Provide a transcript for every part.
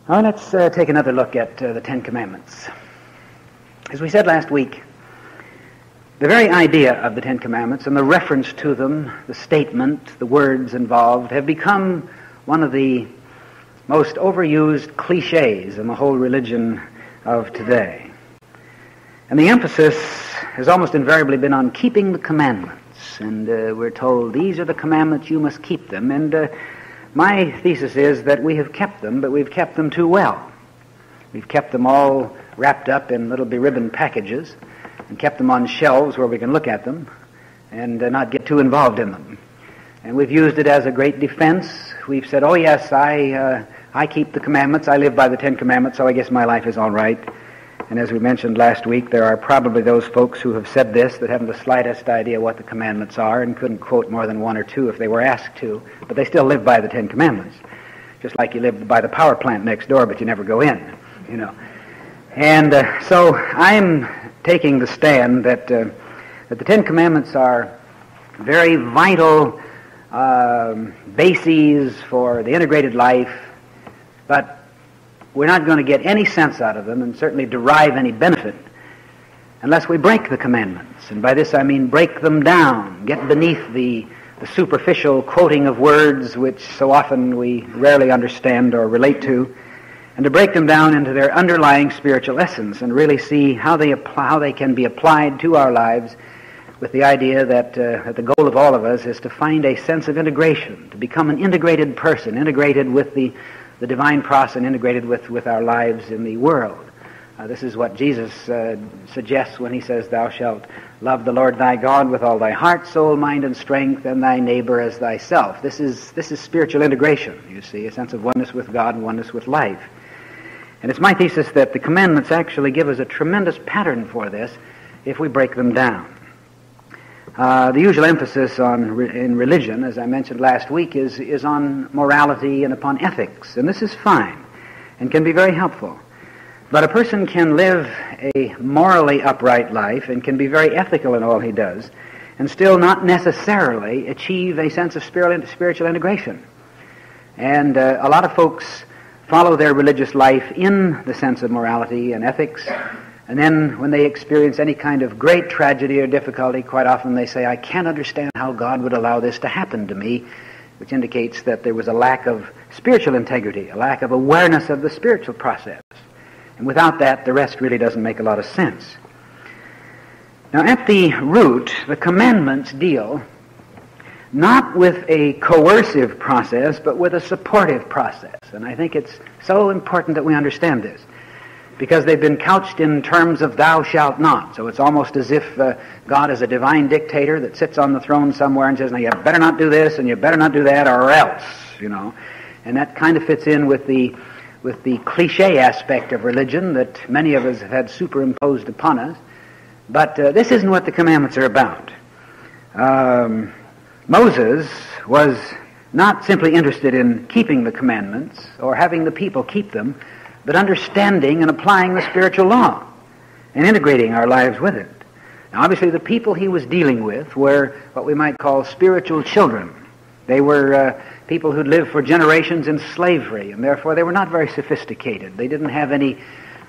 Well, let's take another look at the Ten Commandments. As we said last week, the very idea of the Ten Commandments and the reference to them, the statement, the words involved, have become one of the most overused cliches in the whole religion of today. And the emphasis has almost invariably been on keeping the commandments. And we're told, these are the commandments, you must keep them. And my thesis is that we have kept them, but we've kept them too well. We've kept them all wrapped up in little beribboned packages and kept them on shelves where we can look at them and not get too involved in them. And we've used it as a great defense. We've said, oh yes, I keep the commandments, I live by the Ten Commandments, so I guess my life is all right. And as we mentioned last week, there are probably those folks who have said this that haven't the slightest idea what the commandments are and couldn't quote more than one or two if they were asked to, but they still live by the Ten Commandments. Just like you live by the power plant next door, but you never go in, you know. And so I'm taking the stand that the Ten Commandments are very vital bases for the integrated life, but we're not going to get any sense out of them and certainly derive any benefit unless we break the commandments. And by this I mean break them down, get beneath the superficial quoting of words which so often we rarely understand or relate to, and to break them down into their underlying spiritual essence and really see how they can be applied to our lives, with the idea that the goal of all of us is to find a sense of integration, to become an integrated person, integrated with the divine process and integrated with our lives in the world. This is what Jesus suggests when he says, thou shalt love the Lord thy God with all thy heart, soul, mind, and strength, and thy neighbor as thyself. This is spiritual integration, you see, a sense of oneness with God and oneness with life. And it's my thesis that the commandments actually give us a tremendous pattern for this if we break them down. The usual emphasis in religion, as I mentioned last week, is on morality and upon ethics. And this is fine and can be very helpful. But a person can live a morally upright life and can be very ethical in all he does and still not necessarily achieve a sense of spiritual integration. And a lot of folks follow their religious life in the sense of morality and ethics, and then when they experience any kind of great tragedy or difficulty, quite often they say, I can't understand how God would allow this to happen to me, which indicates that there was a lack of spiritual integrity, a lack of awareness of the spiritual process. And without that, the rest really doesn't make a lot of sense. Now, at the root, the commandments deal not with a coercive process, but with a supportive process. And I think it's so important that we understand this, because they've been couched in terms of thou shalt not. So it's almost as if God is a divine dictator that sits on the throne somewhere and says, now you better not do this and you better not do that or else, you know. And that kind of fits in with the cliche aspect of religion that many of us have had superimposed upon us. But this isn't what the commandments are about. Moses was not simply interested in keeping the commandments or having the people keep them, but understanding and applying the spiritual law and integrating our lives with it. Now, obviously, the people he was dealing with were what we might call spiritual children. They were people who'd lived for generations in slavery, and therefore they were not very sophisticated. They didn't have any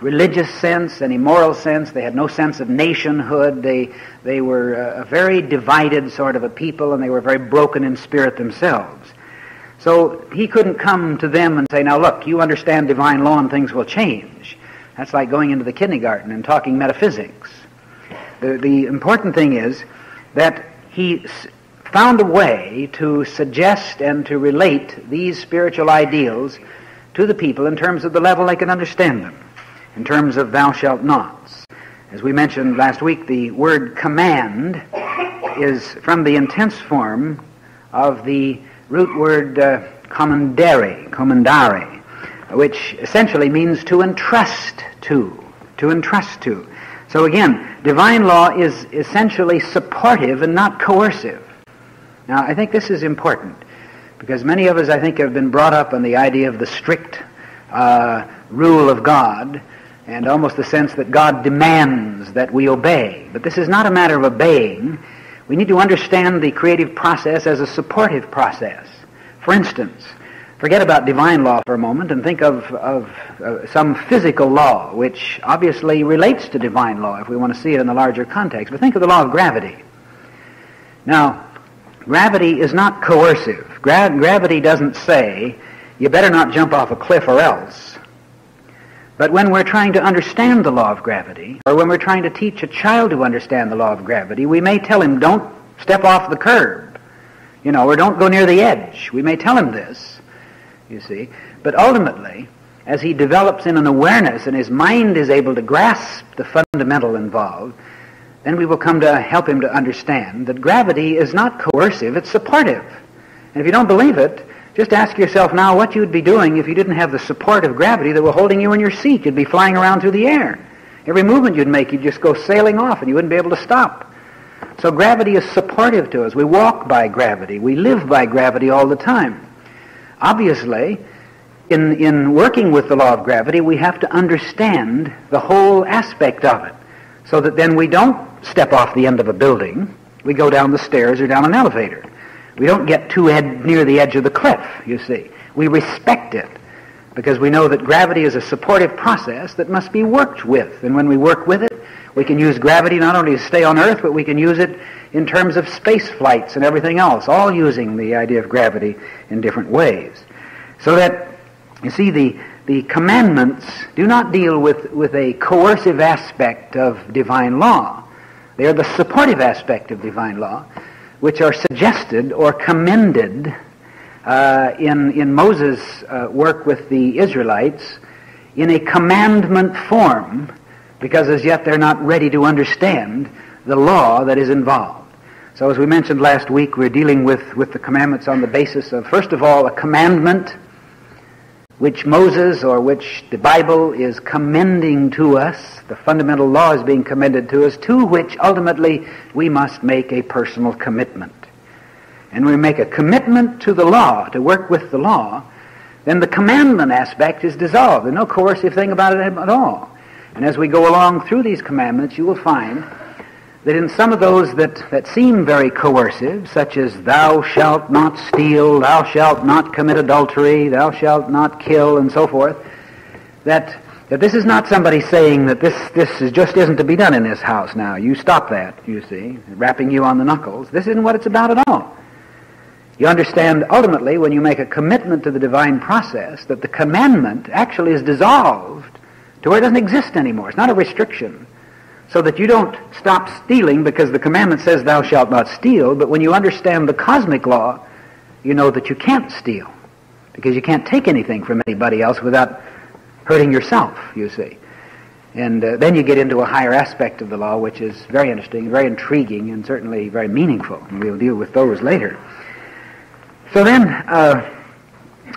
religious sense, any moral sense. They had no sense of nationhood. They were a very divided sort of a people, and they were very broken in spirit themselves. So he couldn't come to them and say, now look, you understand divine law and things will change. That's like going into the kindergarten and talking metaphysics. The important thing is that he found a way to suggest and to relate these spiritual ideals to the people in terms of the level they can understand them, in terms of thou shalt nots. As we mentioned last week, the word command is from the intense form of the root word commandare, which essentially means to entrust to. So again, divine law is essentially supportive and not coercive. Now, I think this is important, because many of us, I think, have been brought up on the idea of the strict rule of God, and almost the sense that God demands that we obey. But this is not a matter of obeying. We need to understand the creative process as a supportive process. For instance, forget about divine law for a moment and think of some physical law which obviously relates to divine law if we want to see it in the larger context. But think of the law of gravity. Now, gravity is not coercive. Gravity doesn't say, you better not jump off a cliff or else. But when we're trying to understand the law of gravity, or when we're trying to teach a child to understand the law of gravity, we may tell him, don't step off the curb, or don't go near the edge. We may tell him this, you see. But ultimately, as he develops in an awareness and his mind is able to grasp the fundamental involved, then we will come to help him to understand that gravity is not coercive, it's supportive. And if you don't believe it, just ask yourself now what you would be doing if you didn't have the support of gravity that were holding you in your seat. You'd be flying around through the air. Every movement you'd make, you'd just go sailing off and you wouldn't be able to stop. So gravity is supportive to us. We walk by gravity. We live by gravity all the time. Obviously, in working with the law of gravity, we have to understand the whole aspect of it so that then we don't step off the end of a building. We go down the stairs or down an elevator. We don't get too near the edge of the cliff, you see. We respect it because we know that gravity is a supportive process that must be worked with. And when we work with it, we can use gravity not only to stay on Earth, but we can use it in terms of space flights and everything else, all using the idea of gravity in different ways. So that, you see, the commandments do not deal with a coercive aspect of divine law. They are the supportive aspect of divine law, which are suggested or commended in Moses' work with the Israelites in a commandment form, because as yet they're not ready to understand the law that is involved. So as we mentioned last week, we're dealing with the commandments on the basis of, first of all, a commandment which Moses, or which the Bible is commending to us. The fundamental law is being commended to us, to which ultimately we must make a personal commitment. And when we make a commitment to the law, to work with the law, then the commandment aspect is dissolved. There's no coercive thing about it at all. And as we go along through these commandments, you will find that in some of those that seem very coercive, such as thou shalt not steal, thou shalt not commit adultery, thou shalt not kill, and so forth, that this is not somebody saying that this just isn't to be done in this house now. You stop that, you see, rapping you on the knuckles. This isn't what it's about at all. You understand ultimately when you make a commitment to the divine process that the commandment actually is dissolved to where it doesn't exist anymore. It's not a restriction. So that you don't stop stealing because the commandment says thou shalt not steal, but when you understand the cosmic law, you know that you can't steal because you can't take anything from anybody else without hurting yourself, you see. And then you get into a higher aspect of the law, which is very interesting, very intriguing, and certainly very meaningful. And we'll deal with those later. So then,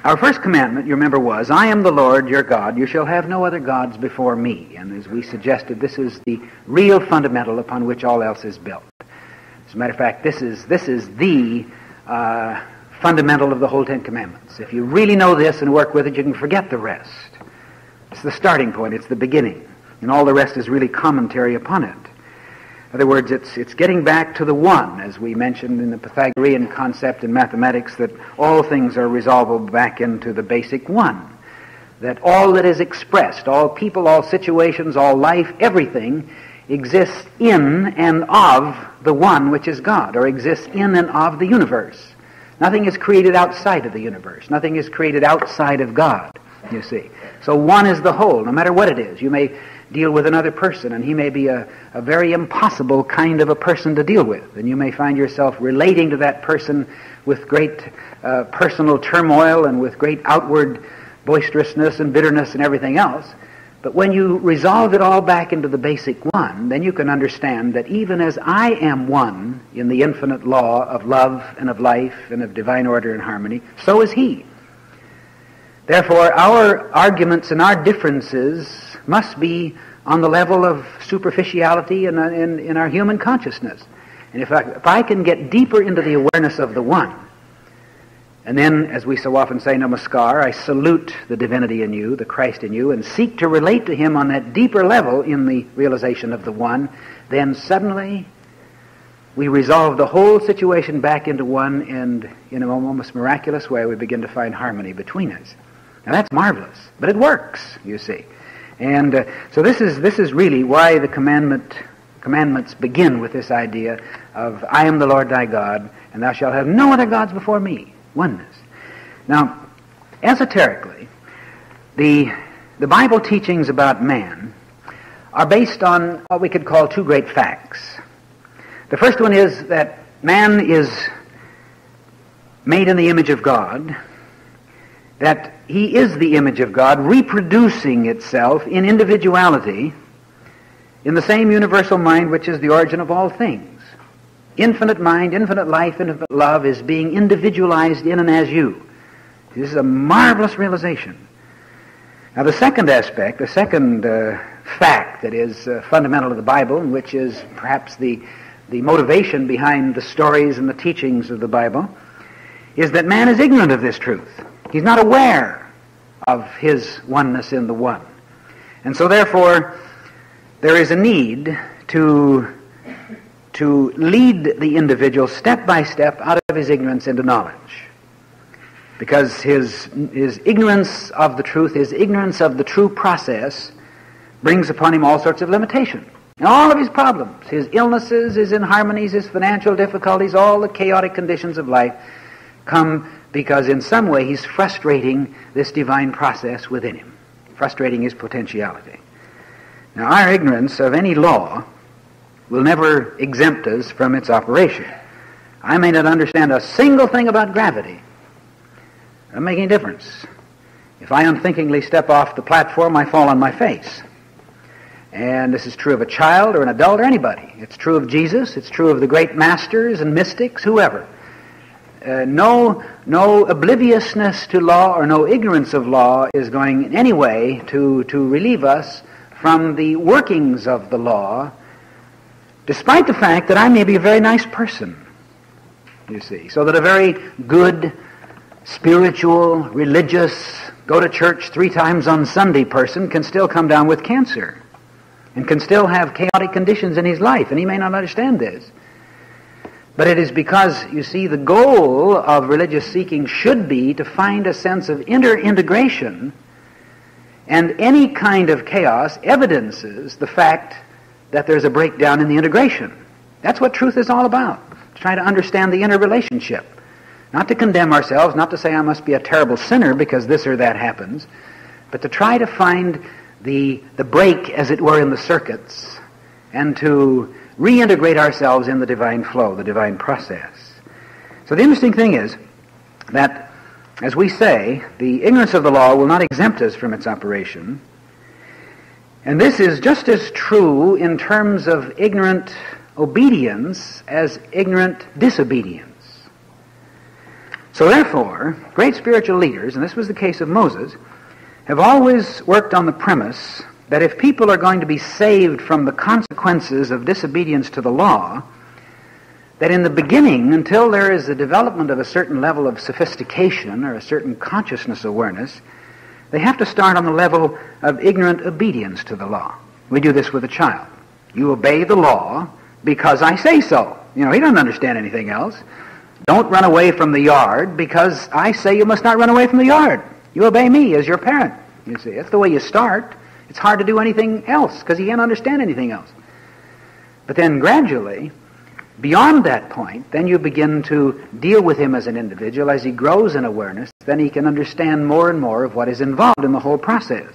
our first commandment, you remember, was, I am the Lord your God, you shall have no other gods before me. And as we suggested, this is the real fundamental upon which all else is built. As a matter of fact, this is the fundamental of the whole Ten Commandments. If you really know this and work with it, you can forget the rest. It's the starting point, it's the beginning. And all the rest is really commentary upon it. In other words, it's getting back to the one, as we mentioned in the Pythagorean concept in mathematics, that all things are resolvable back into the basic one. That all that is expressed, all people, all situations, all life, everything exists in and of the one which is God, or exists in and of the universe. Nothing is created outside of the universe. Nothing is created outside of God, you see. So one is the whole, no matter what it is. You may deal with another person, and he may be a very impossible kind of a person to deal with. And you may find yourself relating to that person with great personal turmoil and with great outward boisterousness and bitterness and everything else. But when you resolve it all back into the basic one, then you can understand that even as I am one in the infinite law of love and of life and of divine order and harmony, so is he. Therefore, our arguments and our differences must be on the level of superficiality in our human consciousness. And if I can get deeper into the awareness of the one, and then, as we so often say, namaskar, I salute the divinity in you, the Christ in you, and seek to relate to him on that deeper level in the realization of the one, then suddenly we resolve the whole situation back into one, and in a almost miraculous way we begin to find harmony between us. Now that's marvelous, but it works, you see. And so this is really why the commandments begin with this idea of, I am the Lord thy God, and thou shalt have no other gods before me. Oneness. Now, esoterically, the Bible teachings about man are based on what we could call two great facts. The first one is that man is made in the image of God, that he is the image of God, reproducing itself in individuality in the same universal mind which is the origin of all things. Infinite mind, infinite life, infinite love is being individualized in and as you. This is a marvelous realization. Now the second aspect, the second fact that is fundamental to the Bible, and which is perhaps the motivation behind the stories and the teachings of the Bible, is that man is ignorant of this truth. He's not aware of his oneness in the one. And so therefore, there is a need to lead the individual step by step out of his ignorance into knowledge. Because his ignorance of the truth, his ignorance of the true process, brings upon him all sorts of limitation. And all of his problems, his illnesses, his inharmonies, his financial difficulties, all the chaotic conditions of life come because in some way he's frustrating this divine process within him, frustrating his potentiality. Now, our ignorance of any law will never exempt us from its operation. I may not understand a single thing about gravity. It doesn't make any difference. If I unthinkingly step off the platform, I fall on my face. And this is true of a child or an adult or anybody. It's true of Jesus. It's true of the great masters and mystics, whoever. No obliviousness to law or no ignorance of law is going in any way to relieve us from the workings of the law, despite the fact that I may be a very nice person, you see. So that a very good, spiritual, religious, go to church 3 times on Sunday person can still come down with cancer and can still have chaotic conditions in his life, and he may not understand this. But it is because, you see, the goal of religious seeking should be to find a sense of integration, and any kind of chaos evidences the fact that there's a breakdown in the integration. That's what truth is all about, to try to understand the interrelationship. Not to condemn ourselves, not to say I must be a terrible sinner because this or that happens, but to try to find the break, as it were, in the circuits, and to reintegrate ourselves in the divine flow, the divine process. So the interesting thing is that, as we say, the ignorance of the law will not exempt us from its operation. And this is just as true in terms of ignorant obedience as ignorant disobedience. So therefore, great spiritual leaders, and this was the case of Moses, have always worked on the premise that if people are going to be saved from the consequences of disobedience to the law, that in the beginning, until there is the development of a certain level of sophistication or a certain consciousness awareness, they have to start on the level of ignorant obedience to the law. We do this with a child. You obey the law because I say so. You know, he doesn't understand anything else. Don't run away from the yard because I say you must not run away from the yard. You obey me as your parent. You see, that's the way you start. It's hard to do anything else because he can't understand anything else. But then gradually, beyond that point, then you begin to deal with him as an individual. As he grows in awareness, then he can understand more and more of what is involved in the whole process.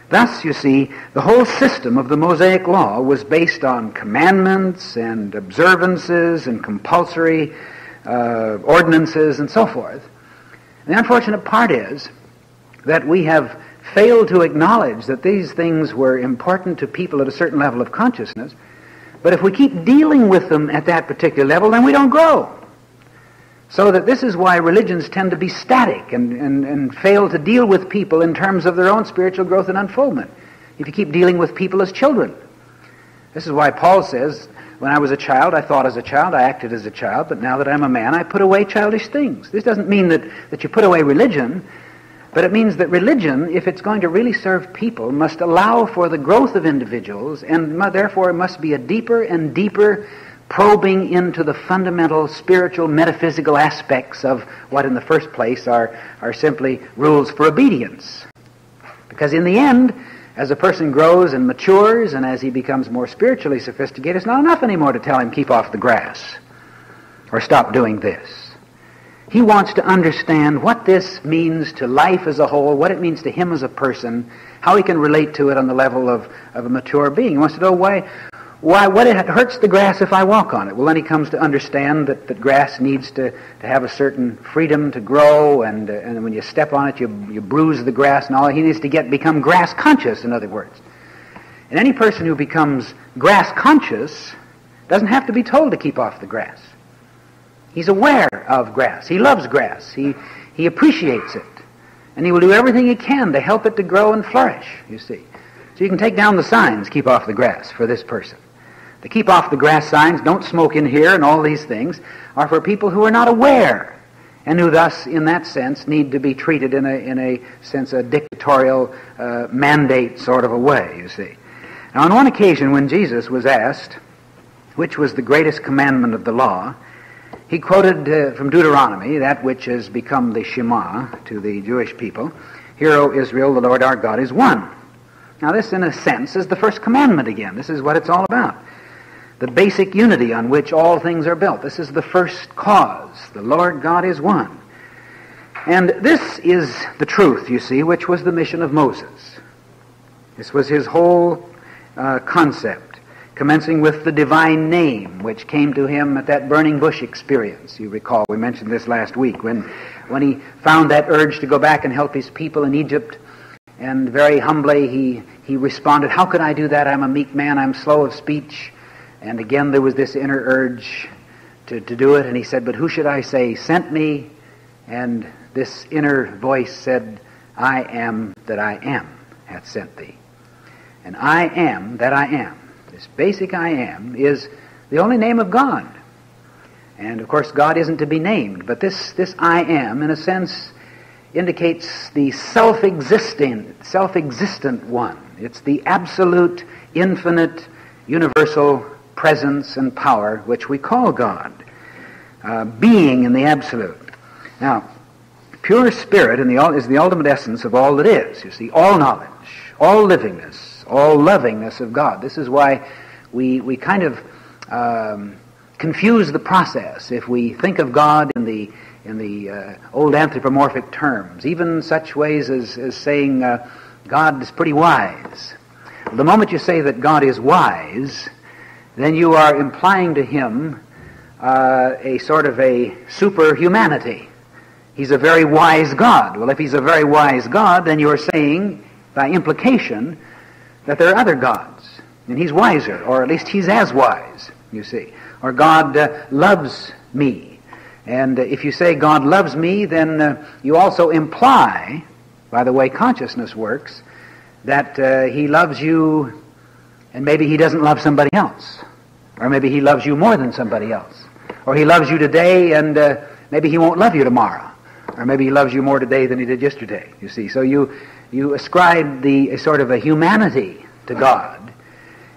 Thus, you see, the whole system of the Mosaic Law was based on commandments and observances and compulsory ordinances and so forth. The unfortunate part is that we have failed to acknowledge that these things were important to people at a certain level of consciousness. But if we keep dealing with them at that particular level, then we don't grow. So that this is why religions tend to be static and fail to deal with people in terms of their own spiritual growth and unfoldment. If you keep dealing with people as children. This is why Paul says, when I was a child, I thought as a child, I acted as a child, but now that I'm a man, I put away childish things. This doesn't mean that you put away religion, but it means that religion, if it's going to really serve people, must allow for the growth of individuals, and therefore it must be a deeper and deeper probing into the fundamental spiritual, metaphysical aspects of what in the first place are simply rules for obedience. Because in the end, as a person grows and matures and as he becomes more spiritually sophisticated, it's not enough anymore to tell him keep off the grass or stop doing this. He wants to understand what this means to life as a whole, what it means to him as a person, how he can relate to it on the level of a mature being. He wants to know why what it hurts the grass if I walk on it. Well, then he comes to understand that grass needs to have a certain freedom to grow, and when you step on it, you bruise the grass and all. He needs to become grass conscious, in other words. And any person who becomes grass conscious doesn't have to be told to keep off the grass. He's aware of grass. He loves grass. He appreciates it. And he will do everything he can to help it to grow and flourish, you see. So you can take down the signs, keep off the grass, for this person. The keep off the grass signs, don't smoke in here, and all these things are for people who are not aware, and who thus, in that sense, need to be treated in a sense, a dictatorial mandate sort of a way, you see. Now, on one occasion when Jesus was asked which was the greatest commandment of the law, he quoted from Deuteronomy, that which has become the Shema to the Jewish people, "Hear, O Israel, the Lord our God is one." Now this, in a sense, is the first commandment again. This is what it's all about. The basic unity on which all things are built. This is the first cause. The Lord God is one. And this is the truth, you see, which was the mission of Moses. This was his whole concept, commencing with the divine name, which came to him at that burning bush experience. You recall, we mentioned this last week, when he found that urge to go back and help his people in Egypt. And very humbly he responded, "How could I do that? I'm a meek man, I'm slow of speech." And again there was this inner urge to do it, and he said, "But who should I say sent me?" And this inner voice said, "I am that I am hath sent thee." And I am that I am, this basic I am, is the only name of God. And of course God isn't to be named, but this I am, in a sense, indicates the self-existent one. It's the absolute, infinite, universal presence and power which we call God, being in the absolute. Now, pure spirit is the ultimate essence of all that is. You see, all knowledge, all livingness, all lovingness of God. This is why we kind of confuse the process if we think of God in the old anthropomorphic terms, even such ways as saying God is pretty wise. The moment you say that God is wise, then you are implying to him a sort of a superhumanity. He's a very wise God. Well, if he's a very wise God, then you are saying, by implication, that there are other gods, and he's wiser, or at least he's as wise, you see. Or God loves me. And if you say God loves me, then you also imply, by the way consciousness works, that he loves you, and maybe he doesn't love somebody else. Or maybe he loves you more than somebody else. Or he loves you today, and maybe he won't love you tomorrow. Or maybe he loves you more today than he did yesterday, you see. So you ascribe a sort of a humanity to God.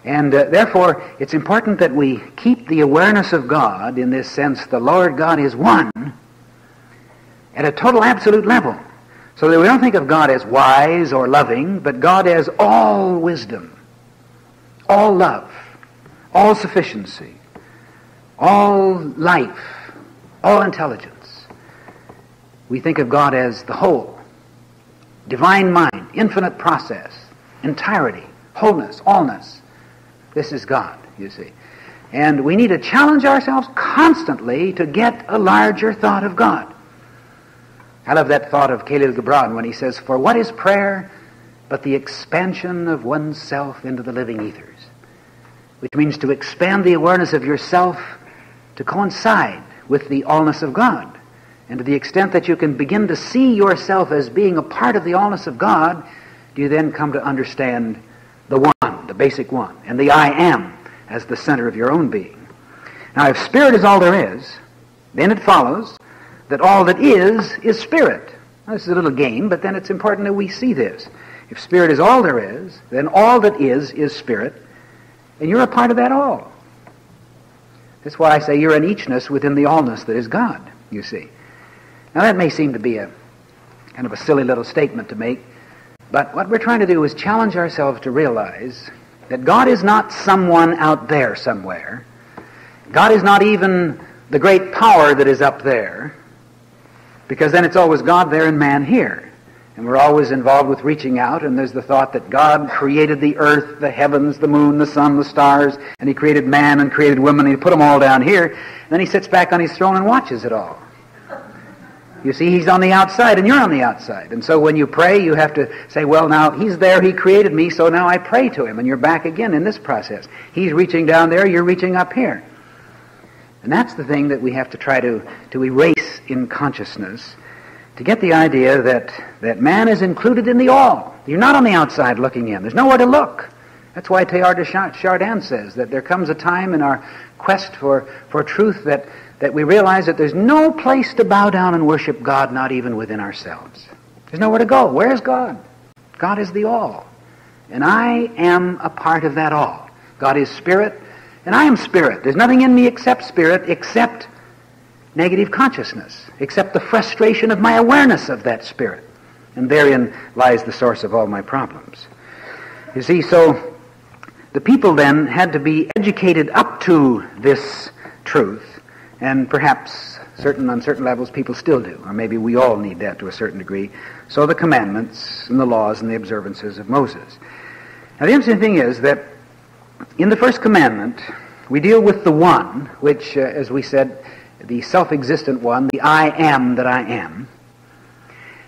And therefore, it's important that we keep the awareness of God in this sense, the Lord God is one, at a total absolute level. So that we don't think of God as wise or loving, but God as all wisdom, all love, all sufficiency, all life, all intelligence. We think of God as the whole, divine mind, infinite process, entirety, wholeness, allness. This is God, you see. And we need to challenge ourselves constantly to get a larger thought of God. I love that thought of Khalil Gibran when he says, "For what is prayer but the expansion of oneself into the living ethers?" Which means to expand the awareness of yourself to coincide with the allness of God. And to the extent that you can begin to see yourself as being a part of the allness of God, do you then come to understand the one, the basic one, and the I am as the center of your own being. Now, if spirit is all there is, then it follows that all that is spirit. Now, this is a little game, but then it's important that we see this. If spirit is all there is, then all that is spirit, and you're a part of that all. That's why I say you're an eachness within the allness that is God, you see. Now that may seem to be a kind of a silly little statement to make, but what we're trying to do is challenge ourselves to realize that God is not someone out there somewhere. God is not even the great power that is up there, because then it's always God there and man here. And we're always involved with reaching out, and there's the thought that God created the earth, the heavens, the moon, the sun, the stars, and He created man and created woman, and He put them all down here, and then He sits back on His throne and watches it all. You see, He's on the outside, and you're on the outside. And so when you pray, you have to say, well, now, He's there, He created me, so now I pray to Him, and you're back again in this process. He's reaching down there, you're reaching up here. And that's the thing that we have to try to erase in consciousness, to get the idea that man is included in the all. You're not on the outside looking in. There's nowhere to look. That's why Teilhard de Chardin says that there comes a time in our quest for truth that we realize that there's no place to bow down and worship God, not even within ourselves. There's nowhere to go. Where is God? God is the all. And I am a part of that all. God is spirit, and I am spirit. There's nothing in me except spirit, except negative consciousness, except the frustration of my awareness of that spirit. And therein lies the source of all my problems. You see, so the people then had to be educated up to this truth, and perhaps on certain levels people still do, or maybe we all need that to a certain degree. So the commandments and the laws and the observances of Moses. Now the interesting thing is that in the first commandment we deal with the one, which, as we said, the self-existent one, the I am that I am.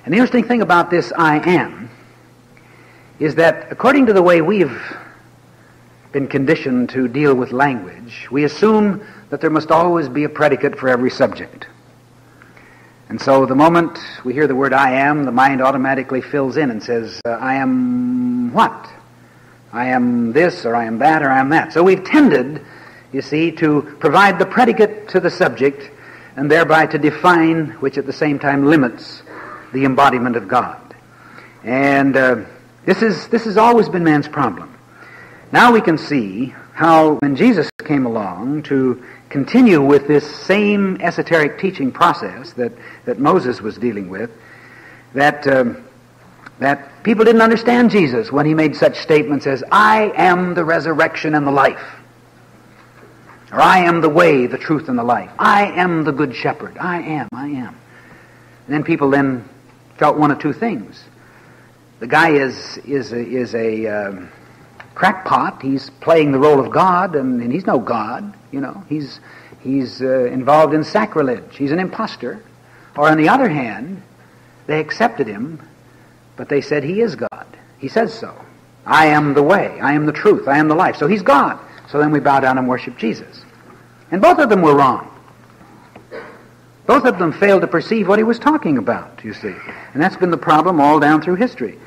And the interesting thing about this I am is that according to the way we've been conditioned to deal with language, we assume that there must always be a predicate for every subject. And so the moment we hear the word I am, the mind automatically fills in and says, I am what? I am this, or I am that, or I am that. So we've tended, you see, to provide the predicate to the subject and thereby to define, which at the same time limits the embodiment of God. And this has always been man's problem. Now we can see how when Jesus came along to continue with this same esoteric teaching process that Moses was dealing with, that people didn't understand Jesus when He made such statements as, I am the resurrection and the life. Or I am the way, the truth, and the life. I am the good shepherd. I am. And then people then felt one of two things. The guy is a crackpot. He's playing the role of God, and he's no God. You know, he's involved in sacrilege. He's an impostor. Or on the other hand, they accepted him, but they said he is God. He says so. I am the way. I am the truth. I am the life. So He's God. So then we bow down and worship Jesus. And both of them were wrong. Both of them failed to perceive what He was talking about, you see. And that's been the problem all down through history.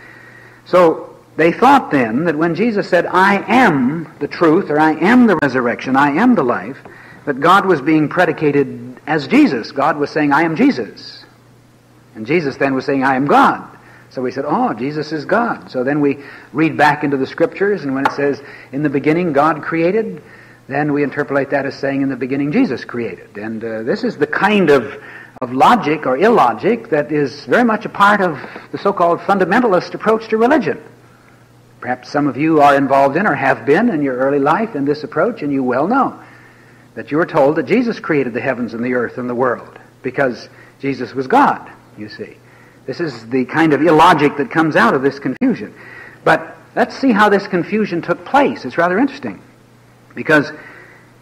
So they thought then that when Jesus said, I am the truth, or I am the resurrection, I am the life, that God was being predicated as Jesus. God was saying, I am Jesus. And Jesus then was saying, I am God. So we said, oh, Jesus is God. So then we read back into the Scriptures, and when it says, in the beginning God created, then we interpolate that as saying, in the beginning Jesus created. And this is the kind of logic or illogic that is very much a part of the so-called fundamentalist approach to religion. Perhaps some of you are involved in or have been in your early life in this approach, and you well know that you were told that Jesus created the heavens and the earth and the world because Jesus was God, you see. This is the kind of illogic that comes out of this confusion. But let's see how this confusion took place. It's rather interesting. Because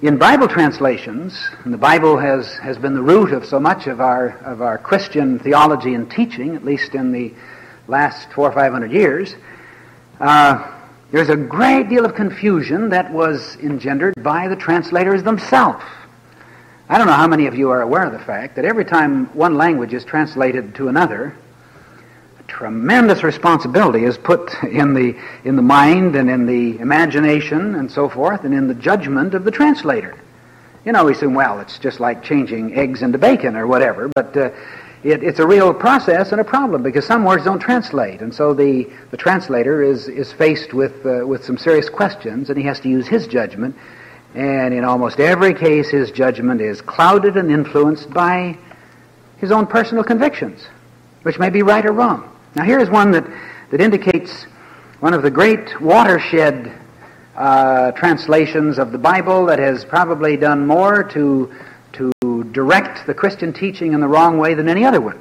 in Bible translations, and the Bible has been the root of so much of our Christian theology and teaching, at least in the last 400 or 500 years, there's a great deal of confusion that was engendered by the translators themselves. I don't know how many of you are aware of the fact that every time one language is translated to another, tremendous responsibility is put in the mind and in the imagination and so forth, and in the judgment of the translator. You know, we assume, well, it's just like changing eggs into bacon or whatever, but it's a real process and a problem because some words don't translate, and so the translator is faced with some serious questions, and he has to use his judgment And in almost every case, his judgment is clouded and influenced by his own personal convictions, which may be right or wrong. Now here's one that indicates one of the great watershed translations of the Bible that has probably done more to direct the Christian teaching in the wrong way than any other one.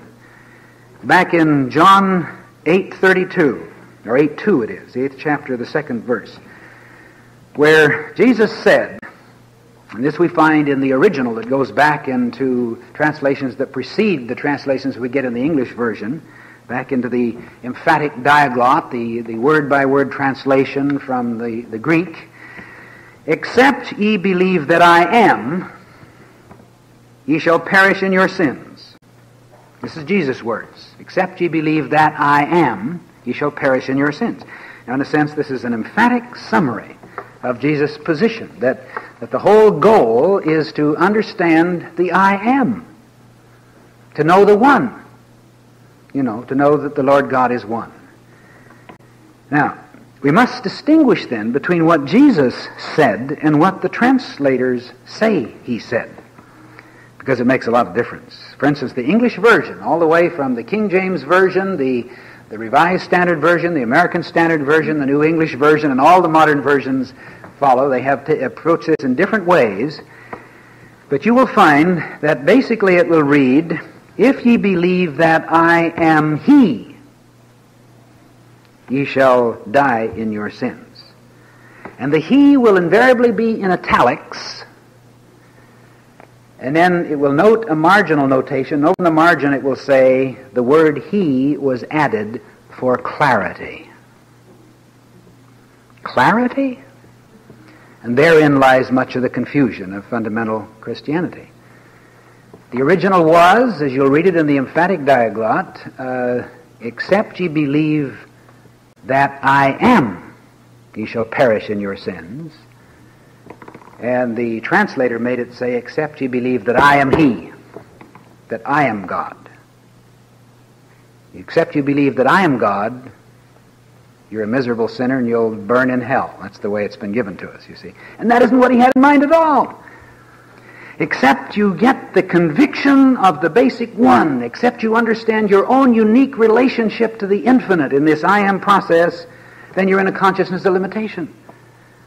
Back in John 8:32, or 8:2 it is, the 8th chapter, the 2nd verse, where Jesus said, and this we find in the original that goes back into translations that precede the translations we get in the English version, back into the emphatic diaglott, the word-by-word translation from the Greek. Except ye believe that I am, ye shall perish in your sins. This is Jesus' words. Except ye believe that I am, ye shall perish in your sins. Now, in a sense, this is an emphatic summary of Jesus' position, that the whole goal is to understand the I am, to know the one, to know that the Lord God is one. Now, we must distinguish then between what Jesus said and what the translators say he said, because it makes a lot of difference. For instance, the English version, all the way from the King James Version, the Revised Standard Version, the American Standard Version, the New English Version, and all the modern versions follow. They have to approach this in different ways. But you will find that basically it will read, if ye believe that I am He, ye shall die in your sins. And the He will invariably be in italics, and then it will note a marginal notation. Over in the margin it will say the word He was added for clarity. Clarity? And therein lies much of the confusion of fundamental Christianity. The original was, as you'll read it in the emphatic diaglott, except ye believe that I am, ye shall perish in your sins. And the translator made it say, except ye believe that I am He, that I am God. Except you believe that I am God, you're a miserable sinner and you'll burn in hell. That's the way it's been given to us, you see. And that isn't what he had in mind at all. Except you get the conviction of the basic one, except you understand your own unique relationship to the infinite in this I am process, then you're in a consciousness of limitation,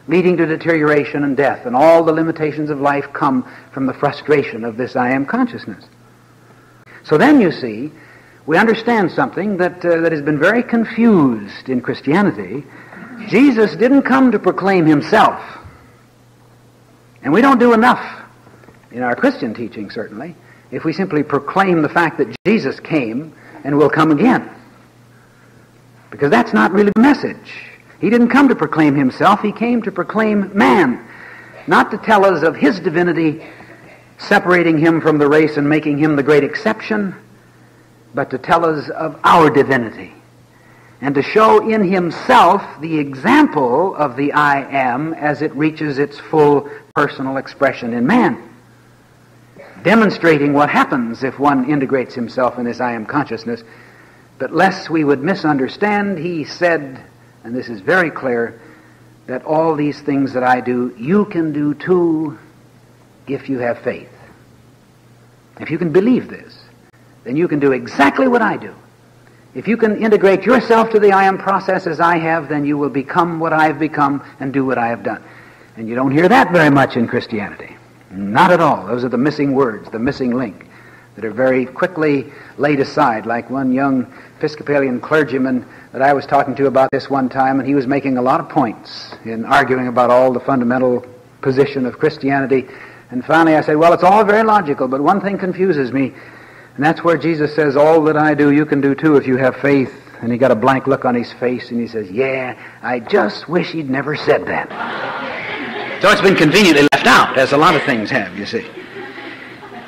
leading to deterioration and death. And all the limitations of life come from the frustration of this I am consciousness. So then, you see, we understand something that has been very confused in Christianity. Jesus didn't come to proclaim himself. And we don't do enough in our Christian teaching, certainly, if we simply proclaim the fact that Jesus came and will come again. Because that's not really the message. He didn't come to proclaim himself. He came to proclaim man, not to tell us of his divinity, separating him from the race and making him the great exception, but to tell us of our divinity, and to show in himself the example of the I am as it reaches its full personal expression in man, demonstrating what happens if one integrates himself in this I am consciousness. But lest we would misunderstand, he said, and this is very clear, that all these things that I do, you can do too if you have faith. If you can believe this, then you can do exactly what I do. If you can integrate yourself to the I am process as I have, then you will become what I have become and do what I have done. And you don't hear that very much in Christianity. Not at all. Those are the missing words, the missing link, that are very quickly laid aside, like one young Episcopalian clergyman that I was talking to about this one time, and he was making a lot of points in arguing about all the fundamental position of Christianity. And finally I said, well, it's all very logical, but one thing confuses me, and that's where Jesus says, all that I do, you can do too if you have faith. And he got a blank look on his face, and he says, yeah, I just wish he'd never said that. So it's been conveniently left out, as a lot of things have, you see.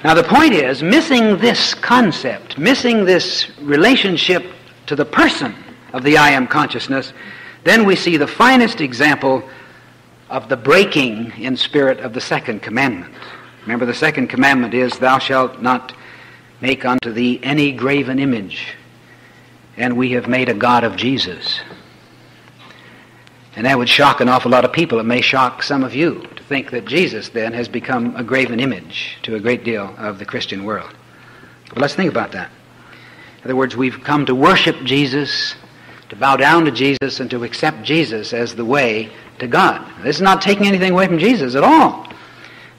Now the point is, missing this concept, missing this relationship to the person of the I am consciousness, then we see the finest example of the breaking in spirit of the second commandment. Remember, the second commandment is, thou shalt not make unto thee any graven image. And we have made a God of Jesus. And that would shock an awful lot of people. It may shock some of you to think that Jesus then has become a graven image to a great deal of the Christian world. But let's think about that. In other words, we've come to worship Jesus, to bow down to Jesus, and to accept Jesus as the way to God. This is not taking anything away from Jesus at all,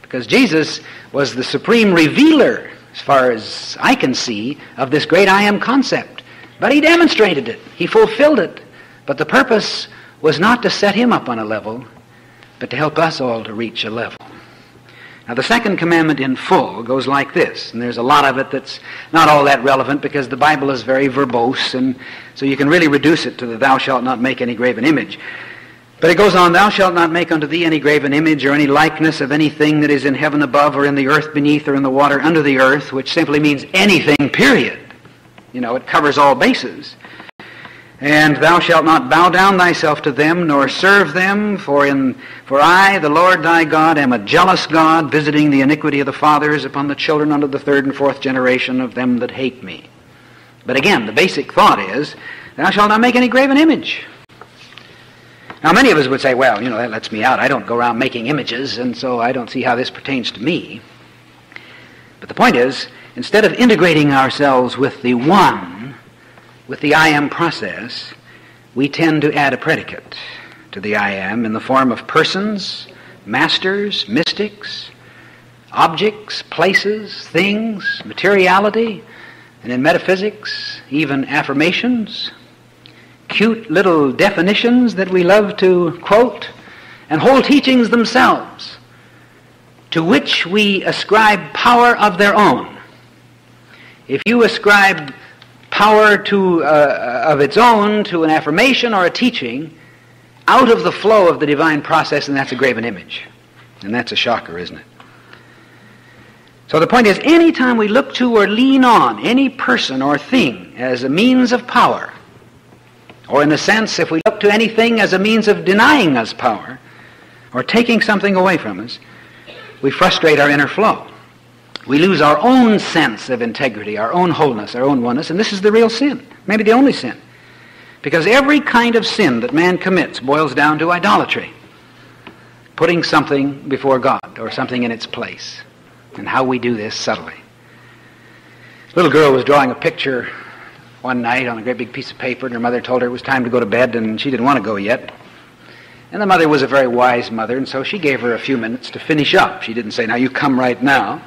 because Jesus was the supreme revealer, as far as I can see, of this great I am concept. But he demonstrated it. He fulfilled it. But the purpose was not to set him up on a level, but to help us all to reach a level. Now, the second commandment in full goes like this, and there's a lot of it that's not all that relevant because the Bible is very verbose, and so you can really reduce it to the thou shalt not make any graven image. But it goes on, thou shalt not make unto thee any graven image or any likeness of anything that is in heaven above or in the earth beneath or in the water under the earth, which simply means anything, period. You know, it covers all bases. And thou shalt not bow down thyself to them, nor serve them, for I, the Lord thy God, am a jealous God, visiting the iniquity of the fathers upon the children unto the third and fourth generation of them that hate me. But again, the basic thought is, thou shalt not make any graven image. Now, many of us would say, well, that lets me out. I don't go around making images, and so I don't see how this pertains to me. But the point is, instead of integrating ourselves with the one, with the I am process, we tend to add a predicate to the I am in the form of persons, masters, mystics, objects, places, things, materiality, and in metaphysics, even affirmations, cute little definitions that we love to quote, and whole teachings themselves, to which we ascribe power of their own. If you ascribe power of its own to an affirmation or a teaching out of the flow of the divine process, and that's a graven image. And that's a shocker, isn't it? So the point is, anytime we look to or lean on any person or thing as a means of power, or in a sense, if we look to anything as a means of denying us power, or taking something away from us, we frustrate our inner flow. We lose our own sense of integrity, our own wholeness, our own oneness, and this is the real sin, maybe the only sin. Because every kind of sin that man commits boils down to idolatry, putting something before God or something in its place, and how we do this subtly. A little girl was drawing a picture one night on a great big piece of paper, and her mother told her it was time to go to bed, and she didn't want to go yet. And the mother was a very wise mother, and so she gave her a few minutes to finish up. She didn't say, now you come right now.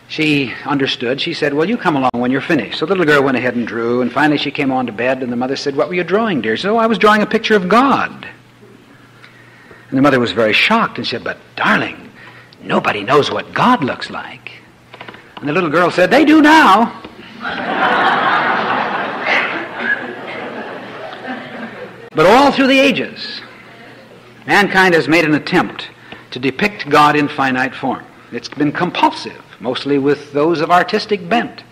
She understood. She said, well, you come along when you're finished. So the little girl went ahead and drew, and finally she came on to bed, and the mother said, what were you drawing, dear? She said, oh, I was drawing a picture of God. And the mother was very shocked and said, but darling, nobody knows what God looks like. And the little girl said, they do now. But all through the ages, mankind has made an attempt to depict God in finite form. It's been compulsive, mostly with those of artistic bent.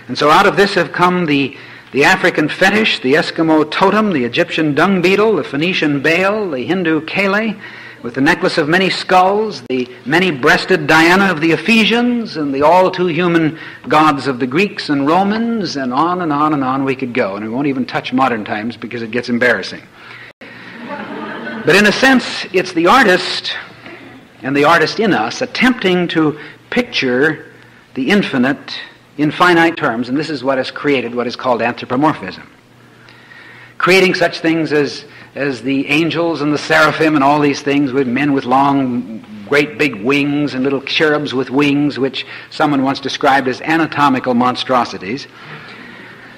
And so out of this have come the African fetish, the Eskimo totem, the Egyptian dung beetle, the Phoenician Baal, the Hindu Kale, with the necklace of many skulls, the many-breasted Diana of the Ephesians, and the all-too-human gods of the Greeks and Romans, and on and on and on we could go. And we won't even touch modern times because it gets embarrassing. But in a sense, it's the artist and the artist in us attempting to picture the infinite in finite terms, and this is what has created what is called anthropomorphism. Creating such things as the angels and the seraphim and all these things, with men with long, great big wings and little cherubs with wings, which someone once described as anatomical monstrosities.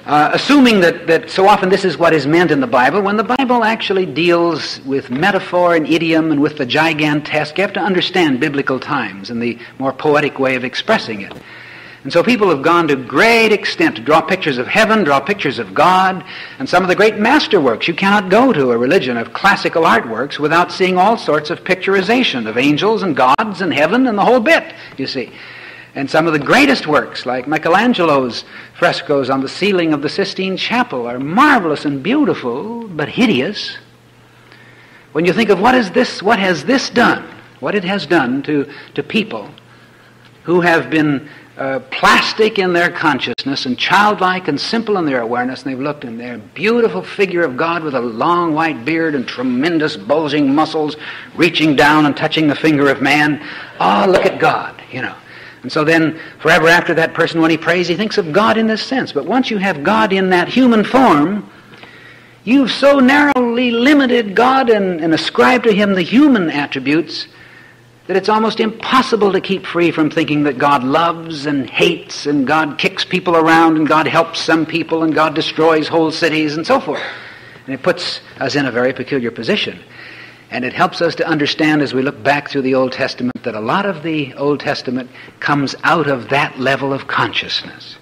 Assuming that so often this is what is meant in the Bible, when the Bible actually deals with metaphor and idiom and with the gigantesque, you have to understand biblical times and the more poetic way of expressing it. And so people have gone to great extent to draw pictures of heaven, draw pictures of God, and some of the great masterworks. You cannot go to a religion of classical artworks without seeing all sorts of picturization of angels and gods and heaven and the whole bit, you see. And some of the greatest works, like Michelangelo's frescoes on the ceiling of the Sistine Chapel, are marvelous and beautiful, but hideous. When you think of what has this done, what it has done to people who have been plastic in their consciousness and childlike and simple in their awareness, and they've looked and they're a beautiful figure of God with a long white beard and tremendous bulging muscles reaching down and touching the finger of man. Oh, look at God, you know. And so then forever after that person, when he prays, he thinks of God in this sense. But once you have God in that human form, you've so narrowly limited God and ascribed to him the human attributes that it's almost impossible to keep free from thinking that God loves and hates, and God kicks people around, and God helps some people, and God destroys whole cities, and so forth. And it puts us in a very peculiar position. And it helps us to understand as we look back through the Old Testament that a lot of the Old Testament comes out of that level of consciousness.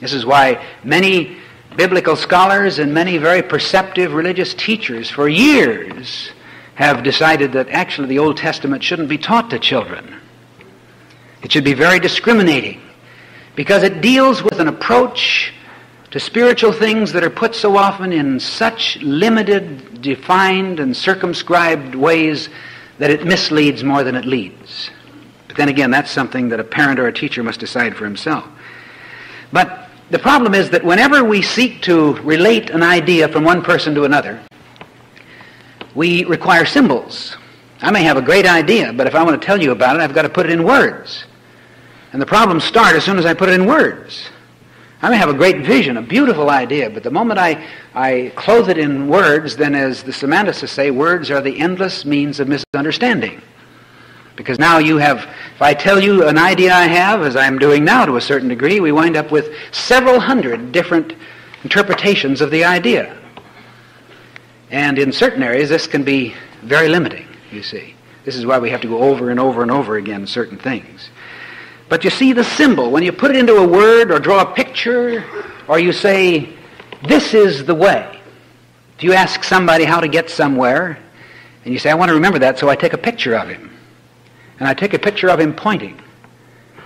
This is why many biblical scholars and many very perceptive religious teachers for years have decided that actually the Old Testament shouldn't be taught to children. It should be very discriminating because it deals with an approach to spiritual things that are put so often in such limited, defined, and circumscribed ways that it misleads more than it leads. But then again, that's something that a parent or a teacher must decide for himself. But the problem is that whenever we seek to relate an idea from one person to another, we require symbols. I may have a great idea, but if I want to tell you about it, I've got to put it in words. And the problems start as soon as I put it in words. I may have a great vision, a beautiful idea, but the moment I clothe it in words, then as the semanticists say, words are the endless means of misunderstanding. Because now you have, if I tell you an idea I have, as I'm doing now to a certain degree, we wind up with several hundred different interpretations of the idea. And in certain areas, this can be very limiting, you see. This is why we have to go over and over and over again certain things. But you see the symbol, when you put it into a word or draw a picture, or you say, this is the way. If you ask somebody how to get somewhere, and you say, I want to remember that, so I take a picture of him. And I take a picture of him pointing.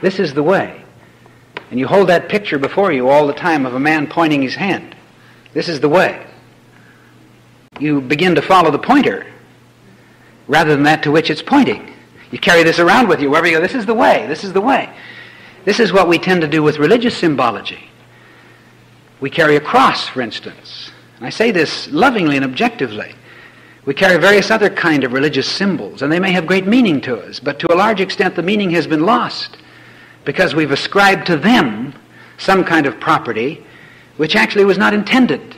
This is the way. And you hold that picture before you all the time of a man pointing his hand. This is the way. You begin to follow the pointer rather than that to which it's pointing. You carry this around with you wherever you go. This is the way. This is the way. This is what we tend to do with religious symbology. We carry a cross, for instance. And I say this lovingly and objectively. We carry various other kind of religious symbols, and they may have great meaning to us, but to a large extent the meaning has been lost because we've ascribed to them some kind of property which actually was not intended.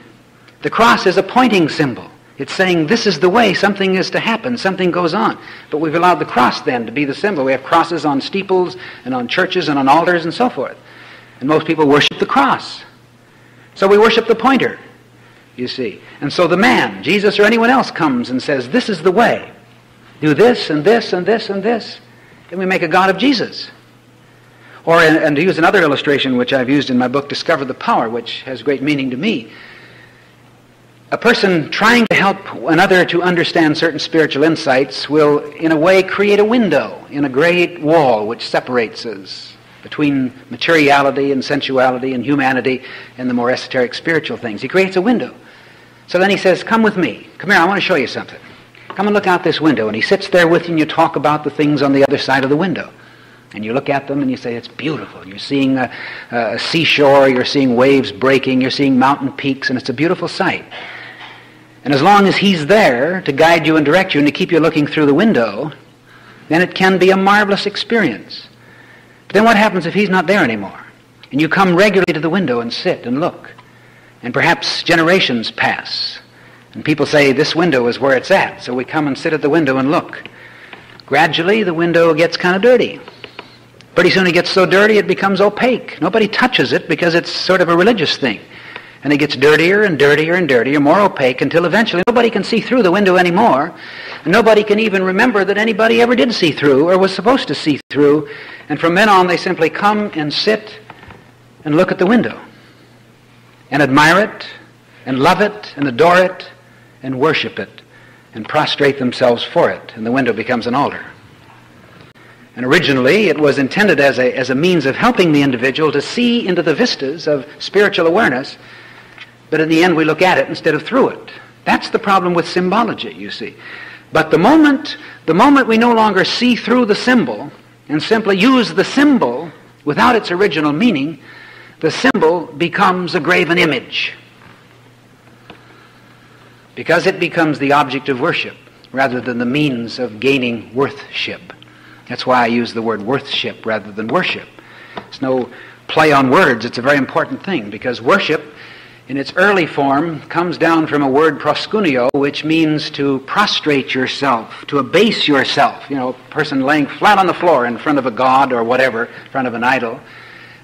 The cross is a pointing symbol. It's saying this is the way, something is to happen, something goes on. But we've allowed the cross then to be the symbol. We have crosses on steeples and on churches and on altars and so forth. And most people worship the cross. So we worship the pointer, you see. And so the man, Jesus or anyone else, comes and says, this is the way. Do this and this and this and this. Then we make a God of Jesus. Or, and to use another illustration which I've used in my book, Discover the Power, which has great meaning to me, a person trying to help another to understand certain spiritual insights will, in a way, create a window in a great wall which separates us between materiality and sensuality and humanity and the more esoteric spiritual things. He creates a window. So then he says, come with me. Come here, I want to show you something. Come and look out this window. And he sits there with you and you talk about the things on the other side of the window. And you look at them and you say, it's beautiful. You're seeing a seashore, you're seeing waves breaking, you're seeing mountain peaks, and it's a beautiful sight. And as long as he's there to guide you and direct you and to keep you looking through the window, then it can be a marvelous experience. But then what happens if he's not there anymore? And you come regularly to the window and sit and look. And perhaps generations pass. And people say, this window is where it's at. So we come and sit at the window and look. Gradually, the window gets kind of dirty. Pretty soon it gets so dirty it becomes opaque. Nobody touches it because it's sort of a religious thing. And it gets dirtier and dirtier and dirtier, more opaque, until eventually nobody can see through the window anymore. And nobody can even remember that anybody ever did see through or was supposed to see through. And from then on, they simply come and sit and look at the window and admire it and love it and adore it and worship it and prostrate themselves for it. And the window becomes an altar. And originally, it was intended as a means of helping the individual to see into the vistas of spiritual awareness. But in the end, we look at it instead of through it. That's the problem with symbology, you see. But the moment we no longer see through the symbol and simply use the symbol without its original meaning, the symbol becomes a graven image, because it becomes the object of worship rather than the means of gaining worthship. That's why I use the word worthship rather than worship. It's no play on words. It's a very important thing, because worship in its early form comes down from a word proskuneo, which means to prostrate yourself, to abase yourself. You know, a person laying flat on the floor in front of a god or whatever, in front of an idol.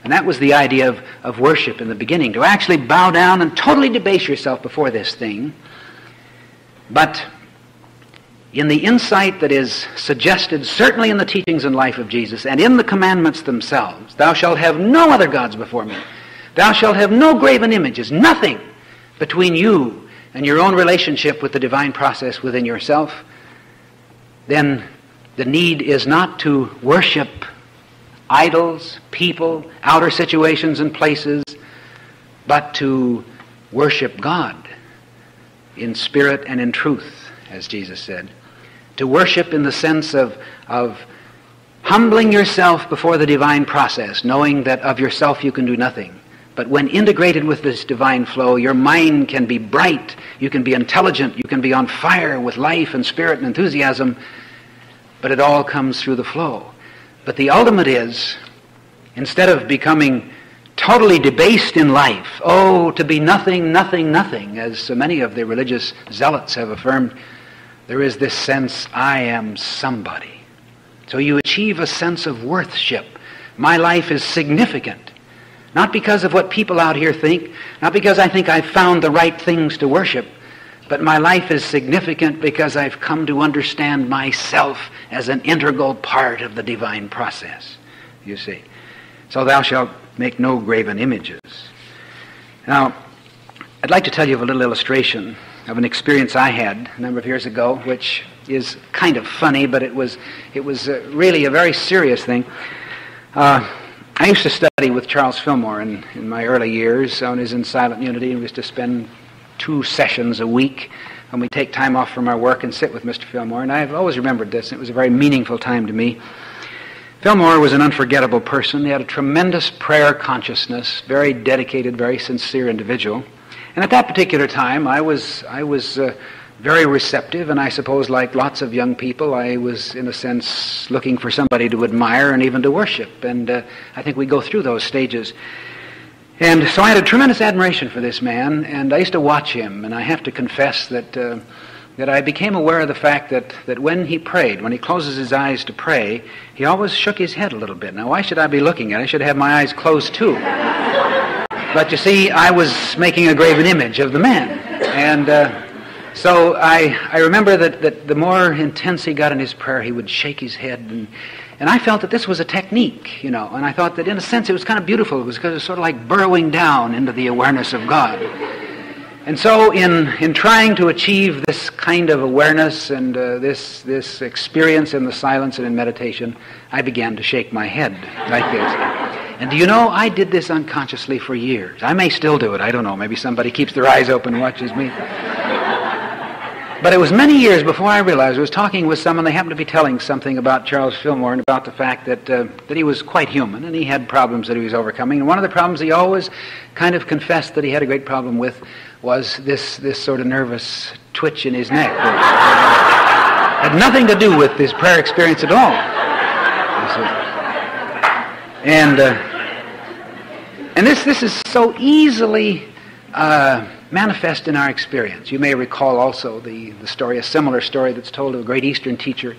And that was the idea of worship in the beginning, to actually bow down and totally debase yourself before this thing. But in the insight that is suggested, certainly in the teachings and life of Jesus, and in the commandments themselves, thou shalt have no other gods before me. Thou shalt have no graven images, nothing between you and your own relationship with the divine process within yourself. Then the need is not to worship idols, people, outer situations and places, but to worship God in spirit and in truth, as Jesus said. To worship in the sense of humbling yourself before the divine process, knowing that of yourself you can do nothing. But when integrated with this divine flow, your mind can be bright, you can be intelligent, you can be on fire with life and spirit and enthusiasm, but it all comes through the flow. But the ultimate is, instead of becoming totally debased in life, to be nothing, nothing, nothing, as so many of the religious zealots have affirmed, there is this sense, I am somebody. So you achieve a sense of worthship. My life is significant. Not because of what people out here think, not because I think I've found the right things to worship, but my life is significant because I've come to understand myself as an integral part of the divine process, you see. So thou shalt make no graven images. Now, I'd like to tell you of a little illustration of an experience I had a number of years ago, which is kind of funny, but it was really a very serious thing. I used to study with Charles Fillmore in my early years when he was in Silent Unity, and we used to spend 2 sessions a week when we take time off from our work and sit with Mr. Fillmore, and I've always remembered this. It was a very meaningful time to me. Fillmore was an unforgettable person. He had a tremendous prayer consciousness, very dedicated, very sincere individual. And at that particular time, I was very receptive, and I suppose like lots of young people, I was in a sense looking for somebody to admire and even to worship. And I think we go through those stages. And so I had a tremendous admiration for this man, and I used to watch him, and I have to confess that I became aware of the fact that when he prayed, when he closes his eyes to pray, he always shook his head a little bit. Now, why should I be looking at it? I should have my eyes closed too. But you see, I was making a graven image of the man. And so I remember that the more intense he got in his prayer, he would shake his head. And I felt that this was a technique, you know. And I thought that in a sense it was kind of beautiful. It was because it was sort of like burrowing down into the awareness of God. And so in trying to achieve this kind of awareness and this experience in the silence and in meditation, I began to shake my head like this. And do you know, I did this unconsciously for years. I may still do it. I don't know. Maybe somebody keeps their eyes open and watches me. But it was many years before I realized I was talking with someone. They happened to be telling something about Charles Fillmore and about the fact that he was quite human and he had problems that he was overcoming. And one of the problems he always kind of confessed that he had a great problem with was this sort of nervous twitch in his neck. That had nothing to do with his prayer experience at all. And this is so easily manifest in our experience. You may recall also the story, a similar story that's told of a great Eastern teacher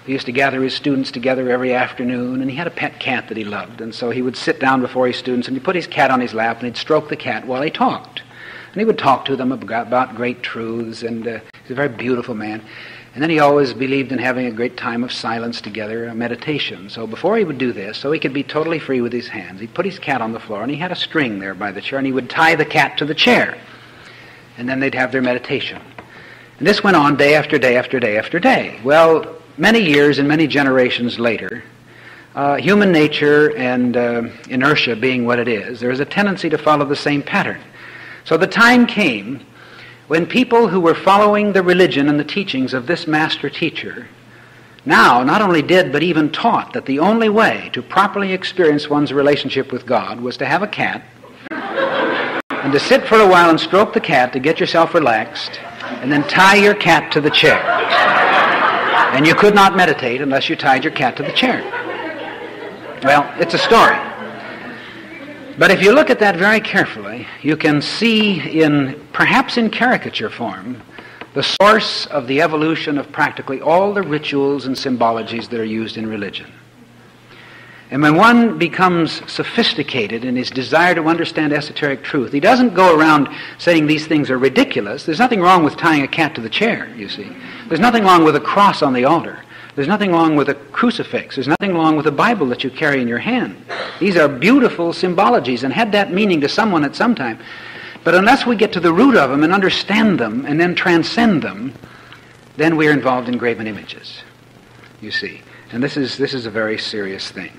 who used to gather his students together every afternoon, and he had a pet cat that he loved. And so he would sit down before his students, and he'd put his cat on his lap, and he'd stroke the cat while he talked. And he would talk to them about great truths, and he's a very beautiful man. And then he always believed in having a great time of silence together, a meditation. So before he would do this, so he could be totally free with his hands, he'd put his cat on the floor, and he had a string there by the chair, and he would tie the cat to the chair. And then they'd have their meditation. And this went on day after day after day after day. Well, many years and many generations later, human nature and inertia being what it is, there is a tendency to follow the same pattern. So the time came when people who were following the religion and the teachings of this master teacher now not only did but even taught that the only way to properly experience one's relationship with God was to have a cat and to sit for a while and stroke the cat to get yourself relaxed, and then tie your cat to the chair. And you could not meditate unless you tied your cat to the chair. Well, it's a story. But if you look at that very carefully, you can see perhaps in caricature form, the source of the evolution of practically all the rituals and symbologies that are used in religion. And when one becomes sophisticated in his desire to understand esoteric truth, he doesn't go around saying these things are ridiculous. There's nothing wrong with tying a cat to the chair, you see. There's nothing wrong with a cross on the altar. There's nothing wrong with a crucifix. There's nothing wrong with a Bible that you carry in your hand. These are beautiful symbologies and had that meaning to someone at some time. But unless we get to the root of them and understand them and then transcend them, then we're involved in graven images, you see. And this is a very serious thing.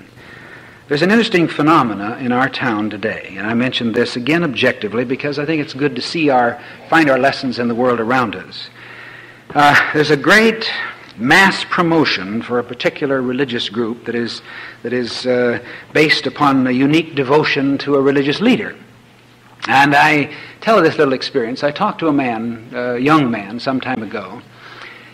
There's an interesting phenomena in our town today, and I mention this again objectively because I think it's good to find our lessons in the world around us. There's a great mass promotion for a particular religious group that is based upon a unique devotion to a religious leader. And I tell this little experience. I talked to a young man some time ago,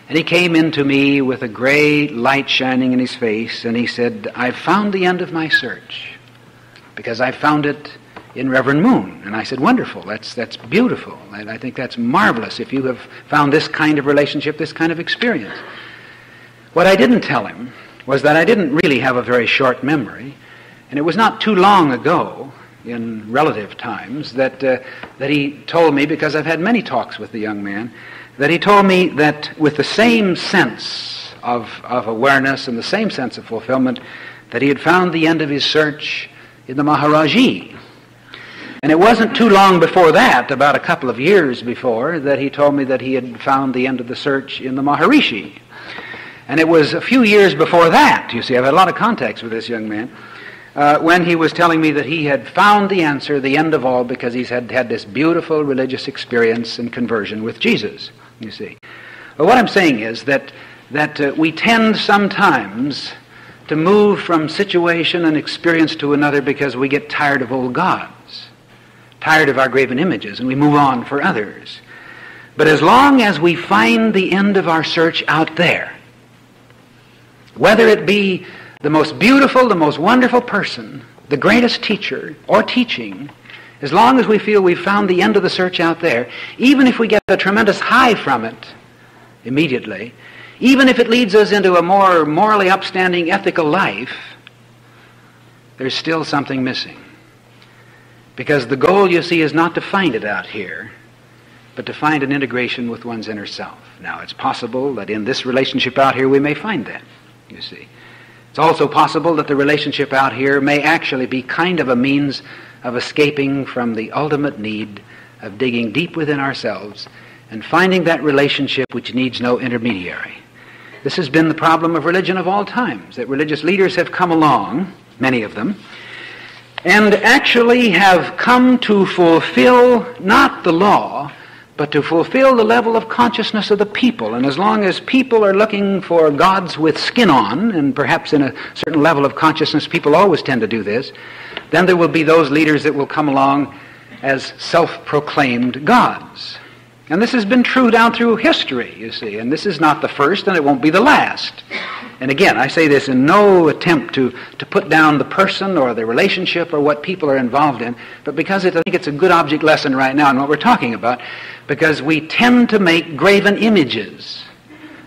and he came into me with a great light shining in his face, and he said, "I've found the end of my search, because I found it in Reverend Moon." And I said, "Wonderful, that's beautiful. I think that's marvelous if you have found this kind of relationship, this kind of experience." What I didn't tell him was that I didn't really have a very short memory, and it was not too long ago, in relative times, that he told me, because I've had many talks with the young man, that he told me that with the same sense of awareness and the same sense of fulfillment, that he had found the end of his search in the Maharaji. And it wasn't too long before that, about a couple of years before, that he told me that he had found the end of the search in the Maharishi. And it was a few years before that, you see, I've had a lot of contacts with this young man, when he was telling me that he had found the answer, the end of all, because he's had this beautiful religious experience and conversion with Jesus, you see. But what I'm saying is that we tend sometimes to move from situation and experience to another because we get tired of old gods, tired of our graven images, and we move on for others. But as long as we find the end of our search out there, whether it be the most beautiful, the most wonderful person, the greatest teacher or teaching, as long as we feel we've found the end of the search out there, even if we get a tremendous high from it immediately, even if it leads us into a more morally upstanding ethical life, there's still something missing. Because the goal, you see, is not to find it out here, but to find an integration with one's inner self. Now, it's possible that in this relationship out here we may find that, you see. It's also possible that the relationship out here may actually be kind of a means of escaping from the ultimate need of digging deep within ourselves and finding that relationship which needs no intermediary. This has been the problem of religion of all times, that religious leaders have come along, many of them, and actually have come to fulfill not the law, but to fulfill the level of consciousness of the people. And as long as people are looking for gods with skin on, and perhaps in a certain level of consciousness people always tend to do this, then there will be those leaders that will come along as self-proclaimed gods. And this has been true down through history, you see, and this is not the first, and it won't be the last. And again, I say this in no attempt to put down the person or the relationship or what people are involved in, but because I think it's a good object lesson right now in what we're talking about, because we tend to make graven images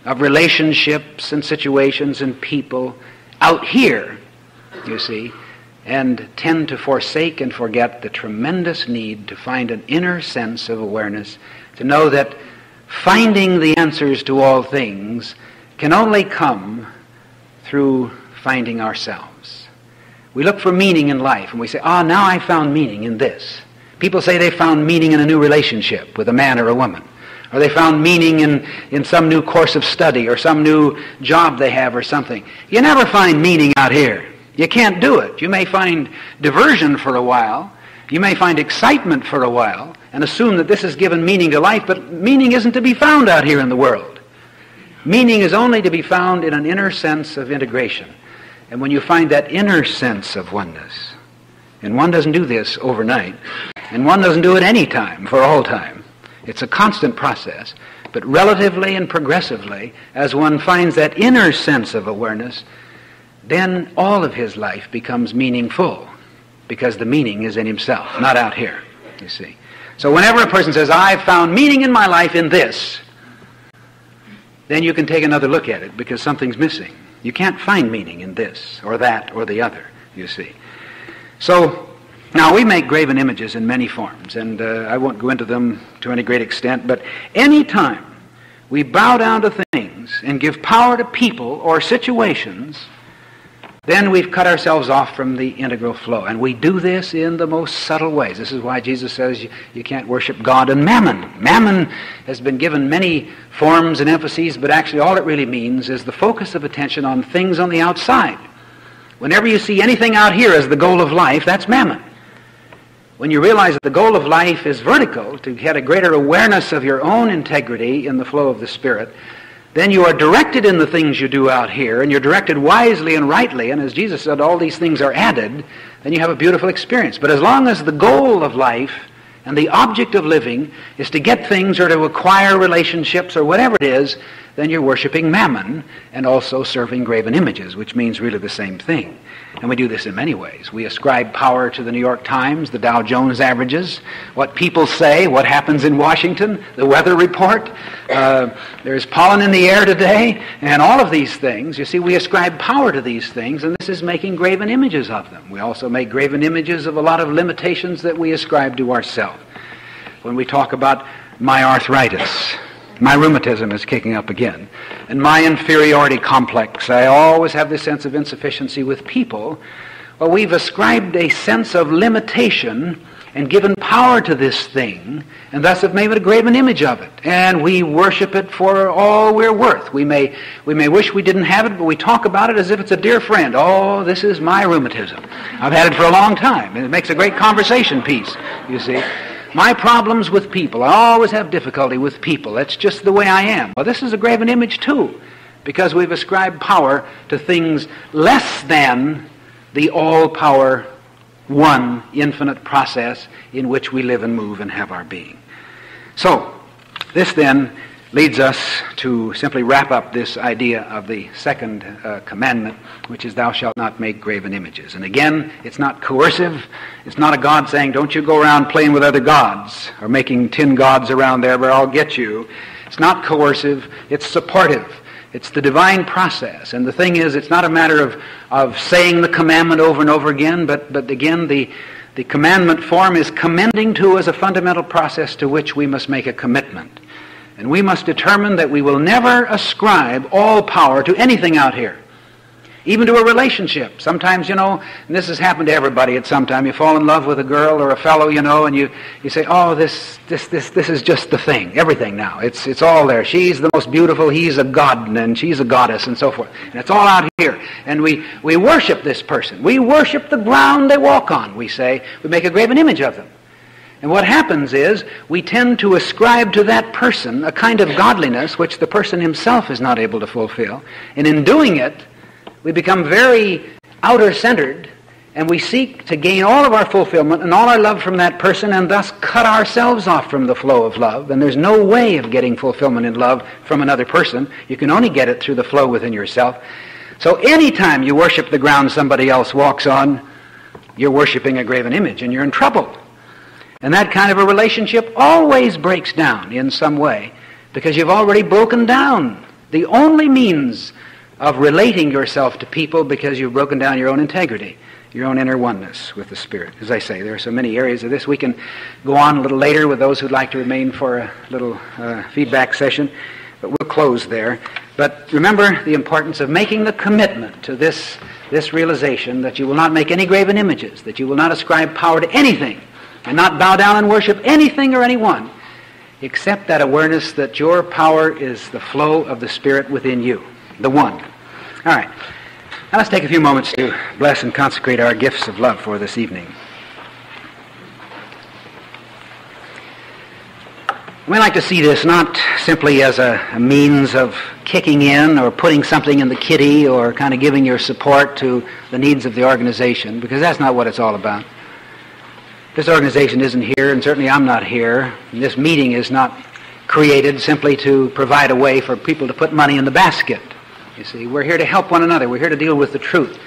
of relationships and situations and people out here, you see, and tend to forsake and forget the tremendous need to find an inner sense of awareness, to know that finding the answers to all things can only come through finding ourselves. We look for meaning in life, and we say, now I found meaning in this. People say they found meaning in a new relationship with a man or a woman, or they found meaning in some new course of study or some new job they have or something. You never find meaning out here. You can't do it. You may find diversion for a while. You may find excitement for a while and assume that this has given meaning to life, but meaning isn't to be found out here in the world. Meaning is only to be found in an inner sense of integration. And when you find that inner sense of oneness, and one doesn't do this overnight, and one doesn't do it any time, for all time. It's a constant process. But relatively and progressively, as one finds that inner sense of awareness, then all of his life becomes meaningful, because the meaning is in himself, not out here, you see. So whenever a person says, I've found meaning in my life in this, then you can take another look at it, because something's missing. You can't find meaning in this, or that, or the other, you see. So, now we make graven images in many forms, and I won't go into them to any great extent, but any time we bow down to things and give power to people or situations, then we've cut ourselves off from the integral flow. And we do this in the most subtle ways. This is why Jesus says you can't worship God and mammon. Mammon has been given many forms and emphases, but actually all it really means is the focus of attention on things on the outside. Whenever you see anything out here as the goal of life, that's mammon. When you realize that the goal of life is vertical, to get a greater awareness of your own integrity in the flow of the Spirit, then you are directed in the things you do out here, and you're directed wisely and rightly, and as Jesus said, all these things are added, then you have a beautiful experience. But as long as the goal of life and the object of living is to get things or to acquire relationships or whatever it is, then you're worshiping mammon and also serving graven images, which means really the same thing. And we do this in many ways. We ascribe power to the New York Times, the Dow Jones averages, what people say, what happens in Washington, the weather report. There's pollen in the air today, and all of these things. You see, we ascribe power to these things, and this is making graven images of them. We also make graven images of a lot of limitations that we ascribe to ourselves. When we talk about my arthritis, my rheumatism is kicking up again, and my inferiority complex, I always have this sense of insufficiency with people. Well, we've ascribed a sense of limitation and given power to this thing, and thus have made a graven image of it. And we worship it for all we're worth. We may wish we didn't have it, but we talk about it as if it's a dear friend. Oh, this is my rheumatism. I've had it for a long time, and it makes a great conversation piece, you see. My problems with people, I always have difficulty with people. That's just the way I am. Well, this is a graven image too, because we've ascribed power to things less than the all-power, one, infinite process in which we live and move and have our being. So, this then leads us to simply wrap up this idea of the second commandment, which is thou shalt not make graven images. And again, it's not coercive. It's not a God saying, don't you go around playing with other gods or making tin gods around there where I'll get you. It's not coercive. It's supportive. It's the divine process. And the thing is, it's not a matter of saying the commandment over and over again, but again, the commandment form is commending to as a fundamental process to which we must make a commitment. And we must determine that we will never ascribe all power to anything out here, even to a relationship. Sometimes, and this has happened to everybody at some time, you fall in love with a girl or a fellow, and you say, oh, this is just the thing, everything now. It's all there. She's the most beautiful, he's a god, and she's a goddess, and so forth. And it's all out here. And we worship this person. We worship the ground they walk on, we say. We make a graven image of them. And what happens is we tend to ascribe to that person a kind of godliness which the person himself is not able to fulfill. And in doing it, we become very outer-centered, and we seek to gain all of our fulfillment and all our love from that person, and thus cut ourselves off from the flow of love. And there's no way of getting fulfillment in love from another person. You can only get it through the flow within yourself. So anytime you worship the ground somebody else walks on, you're worshiping a graven image, and you're in trouble. And that kind of a relationship always breaks down in some way, because you've already broken down the only means of relating yourself to people, because you've broken down your own integrity, your own inner oneness with the Spirit. As I say, there are so many areas of this. We can go on a little later with those who'd like to remain for a little feedback session, but we'll close there. But remember the importance of making the commitment to this realization that you will not make any graven images, that you will not ascribe power to anything, and not bow down and worship anything or anyone, except that awareness that your power is the flow of the Spirit within you, the one. All right. Now let's take a few moments to bless and consecrate our gifts of love for this evening. We like to see this not simply as a means of kicking in or putting something in the kitty or kind of giving your support to the needs of the organization, because that's not what it's all about. This organization isn't here, and certainly I'm not here. And this meeting is not created simply to provide a way for people to put money in the basket. You see, we're here to help one another. We're here to deal with the truth.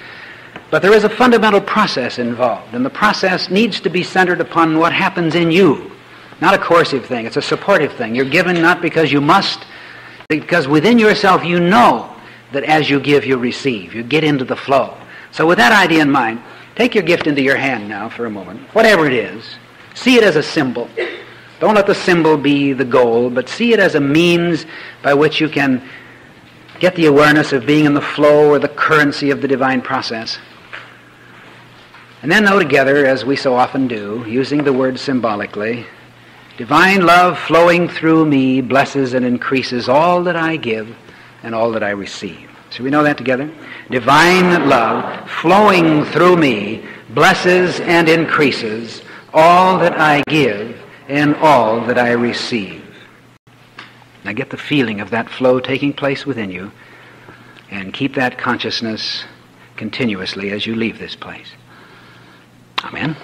But there is a fundamental process involved, and the process needs to be centered upon what happens in you. Not a coercive thing. It's a supportive thing. You're given not because you must, because within yourself you know that as you give, you receive. You get into the flow. So with that idea in mind, take your gift into your hand now for a moment, whatever it is. See it as a symbol. Don't let the symbol be the goal, but see it as a means by which you can get the awareness of being in the flow or the currency of the divine process. And then know together, as we so often do, using the word symbolically, divine love flowing through me blesses and increases all that I give and all that I receive. Should we know that together? Divine love flowing through me blesses and increases all that I give and all that I receive. Now get the feeling of that flow taking place within you, and keep that consciousness continuously as you leave this place. Amen.